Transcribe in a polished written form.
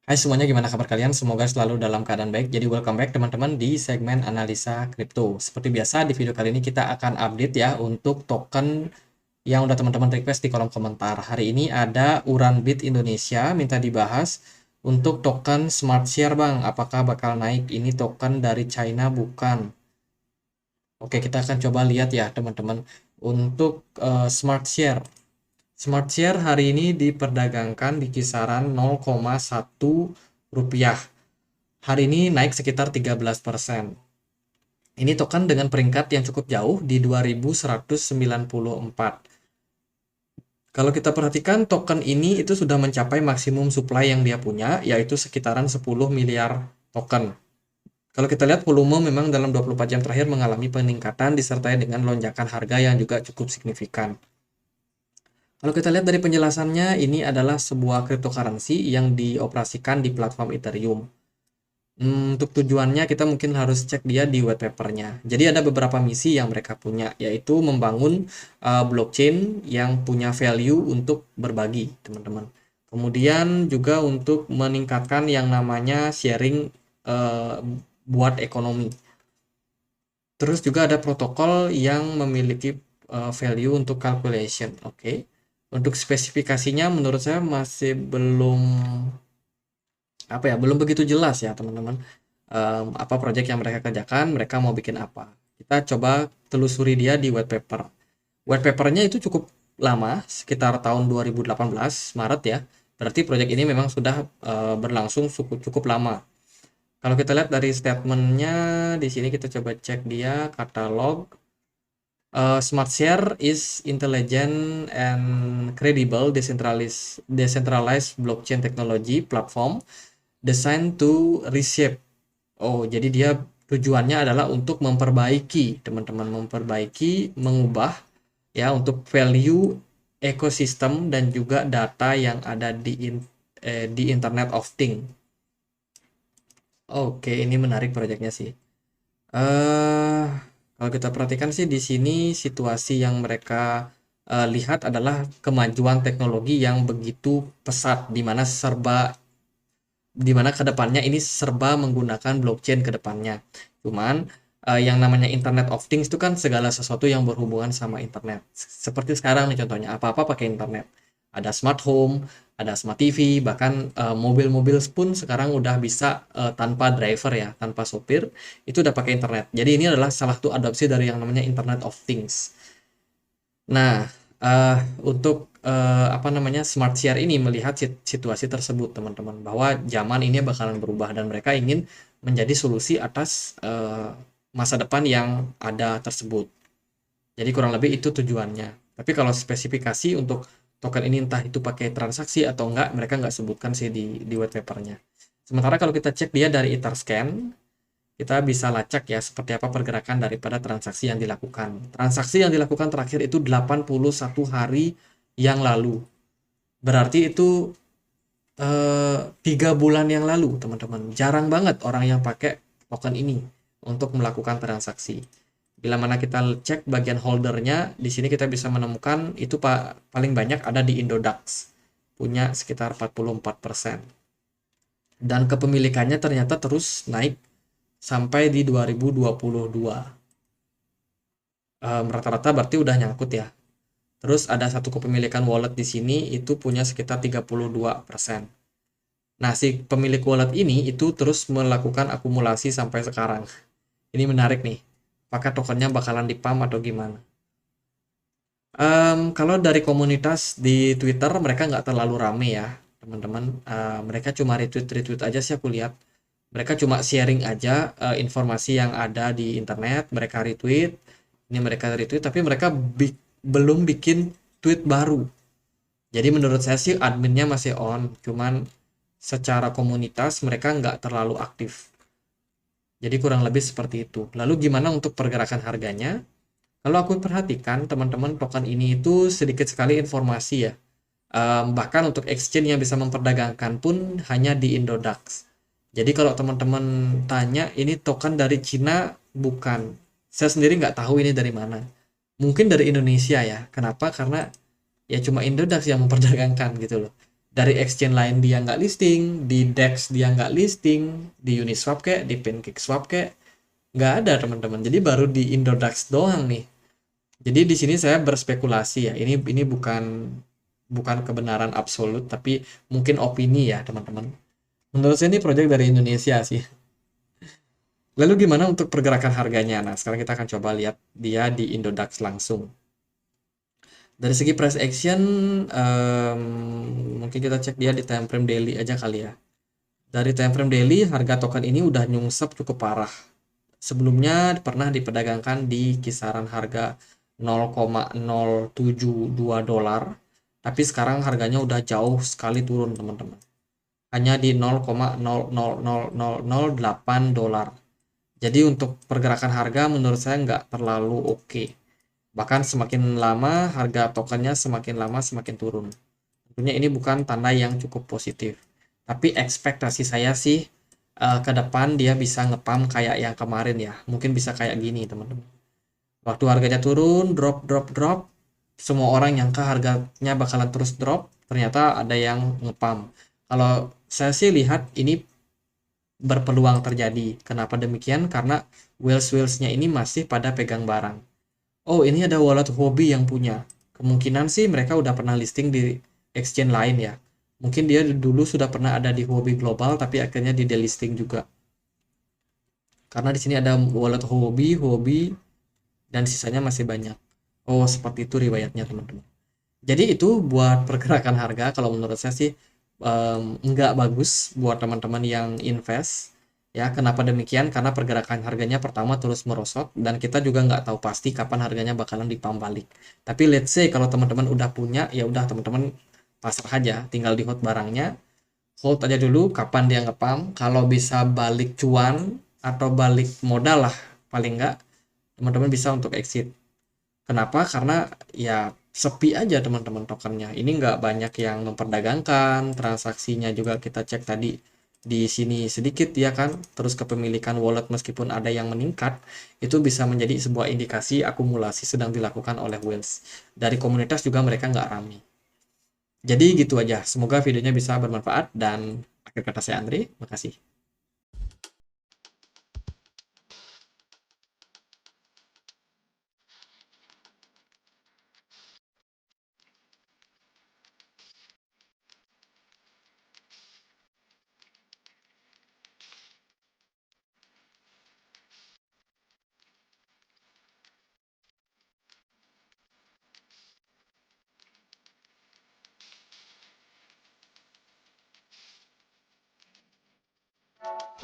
Hai semuanya, gimana kabar kalian? Semoga selalu dalam keadaan baik. Jadi welcome back teman-teman di segmen analisa kripto. Seperti biasa di video kali ini kita akan update ya untuk token yang udah teman-teman request di kolom komentar. Hari ini ada Uranbit Indonesia minta dibahas untuk token Smart Share Bang. Apakah bakal naik? Ini token dari China bukan? Oke, kita akan coba lihat ya teman-teman. Untuk Smart Share. Smart Share hari ini diperdagangkan di kisaran 0,1 rupiah. Hari ini naik sekitar 13%. Ini token dengan peringkat yang cukup jauh di 2194. Kalau kita perhatikan token ini itu sudah mencapai maksimum supply yang dia punya, yaitu sekitaran 10 miliar token. Kalau kita lihat volume memang dalam 24 jam terakhir mengalami peningkatan disertai dengan lonjakan harga yang juga cukup signifikan. Kalau kita lihat dari penjelasannya, ini adalah sebuah cryptocurrency yang dioperasikan di platform Ethereum. Untuk tujuannya kita mungkin harus cek dia di white papernya. Jadi ada beberapa misi yang mereka punya, yaitu membangun blockchain yang punya value untuk berbagi, teman-teman. Kemudian juga untuk meningkatkan yang namanya sharing uh, buat ekonomi. Terus juga ada protokol yang memiliki value untuk calculation. Oke. Untuk spesifikasinya menurut saya masih belum begitu jelas ya teman-teman. Apa project yang mereka kerjakan, mereka mau bikin apa. Kita coba telusuri dia di white paper. White papernya itu cukup lama, sekitar tahun 2018 Maret ya. Berarti project ini memang sudah berlangsung cukup lama. Kalau kita lihat dari statementnya di sini, kita coba cek dia katalog. Smart Share is intelligent and credible decentralized blockchain technology platform designed to reshape. Oh, jadi dia tujuannya adalah untuk memperbaiki, teman-teman, mengubah ya untuk value ekosistem dan juga data yang ada di Internet of Things. Oke, ini menarik proyeknya sih. Eh, Kalau kita perhatikan sih di sini situasi yang mereka lihat adalah kemajuan teknologi yang begitu pesat, di mana kedepannya ini serba menggunakan blockchain kedepannya. Cuman yang namanya Internet of Things itu kan segala sesuatu yang berhubungan sama internet. Seperti sekarang nih contohnya, apa-apa pakai internet. Ada smart home, ada smart TV, bahkan mobil-mobil pun sekarang udah bisa tanpa driver ya, tanpa sopir, itu udah pakai internet. Jadi ini adalah salah satu adopsi dari yang namanya Internet of Things. Nah, untuk apa namanya Smart Share ini melihat situasi tersebut, teman-teman, bahwa zaman ini bakalan berubah dan mereka ingin menjadi solusi atas masa depan yang ada tersebut. Jadi kurang lebih itu tujuannya. Tapi kalau spesifikasi untuk token ini entah itu pakai transaksi atau enggak, mereka nggak sebutkan sih di white papernya. Sementara kalau kita cek dia dari Etherscan, kita bisa lacak ya seperti apa pergerakan daripada transaksi yang dilakukan. Transaksi yang dilakukan terakhir itu 81 hari yang lalu. Berarti itu 3 bulan yang lalu, teman-teman. Jarang banget orang yang pakai token ini untuk melakukan transaksi. Bila mana kita cek bagian holdernya, di sini kita bisa menemukan itu paling banyak ada di Indodax. Punya sekitar 44%. Dan kepemilikannya ternyata terus naik sampai di 2022. Rata-rata berarti udah nyangkut ya. Terus ada satu kepemilikan wallet di sini itu punya sekitar 32%. Nah, si pemilik wallet ini itu terus melakukan akumulasi sampai sekarang. Ini menarik nih. Apakah tokennya bakalan dipump atau gimana? Kalau dari komunitas di Twitter mereka nggak terlalu rame ya, teman-teman. Mereka cuma retweet aja sih aku lihat. Mereka cuma sharing aja informasi yang ada di internet, mereka retweet. Ini mereka retweet, tapi mereka belum bikin tweet baru. Jadi menurut saya sih adminnya masih on, cuman secara komunitas mereka nggak terlalu aktif. Jadi kurang lebih seperti itu. Lalu gimana untuk pergerakan harganya? Kalau aku perhatikan teman-teman token ini itu sedikit sekali informasi ya. Bahkan untuk exchange yang bisa memperdagangkan pun hanya di Indodax. Jadi kalau teman-teman tanya ini token dari Cina bukan. Saya sendiri nggak tahu ini dari mana. Mungkin dari Indonesia ya. Kenapa? Karena ya cuma Indodax yang memperdagangkan gitu loh. Dari exchange lain dia nggak listing, di DEX dia nggak listing, di Uniswap kayak, di PancakeSwap kayak, nggak ada teman-teman. Jadi baru di Indodax doang nih. Jadi di sini saya berspekulasi ya. Ini bukan bukan kebenaran absolut, tapi mungkin opini ya teman-teman. Menurut saya ini proyek dari Indonesia sih. Lalu gimana untuk pergerakan harganya? Nah, sekarang kita akan coba lihat dia di Indodax langsung. Dari segi price action, mungkin kita cek dia di time frame daily aja kali ya. Dari time frame daily, harga token ini udah nyungsep cukup parah. Sebelumnya pernah diperdagangkan di kisaran harga 0,072 dolar, tapi sekarang harganya udah jauh sekali turun teman-teman. Hanya di 0,000008 dolar. Jadi untuk pergerakan harga menurut saya nggak terlalu oke. Bahkan semakin lama harga tokennya semakin lama semakin turun. Tentunya ini bukan tanda yang cukup positif. Tapi ekspektasi saya sih ke depan dia bisa ngepam kayak yang kemarin ya. Mungkin bisa kayak gini teman-teman. Waktu harganya turun, drop, drop, drop. Semua orang nyangka harganya bakalan terus drop. Ternyata ada yang ngepam. Kalau saya sih lihat ini berpeluang terjadi. Kenapa demikian? Karena whales-whalesnya ini masih pada pegang barang. Oh, ini ada wallet hobi yang punya. Kemungkinan sih mereka udah pernah listing di exchange lain ya. Mungkin dia dulu sudah pernah ada di hobi global tapi akhirnya di delisting juga. Karena di sini ada wallet hobi, hobi dan sisanya masih banyak. Oh, seperti itu riwayatnya teman-teman. Jadi itu buat pergerakan harga kalau menurut saya sih nggak bagus buat teman-teman yang invest. Ya, kenapa demikian? Karena pergerakan harganya pertama terus merosot dan kita juga nggak tahu pasti kapan harganya bakalan dipam balik. Tapi let's say kalau teman-teman udah punya, ya udah teman-teman pasrah aja, tinggal di hold barangnya, hold aja dulu kapan dia ngepam. Kalau bisa balik cuan atau balik modal lah, paling nggak teman-teman bisa untuk exit. Kenapa? Karena ya sepi aja teman-teman tokennya. Ini nggak banyak yang memperdagangkan, transaksinya juga kita cek tadi di sini sedikit ya kan. Terus kepemilikan wallet meskipun ada yang meningkat, itu bisa menjadi sebuah indikasi akumulasi sedang dilakukan oleh whales. Dari komunitas juga mereka nggak ramai. Jadi gitu aja. Semoga videonya bisa bermanfaat dan akhir kata saya Andre, makasih.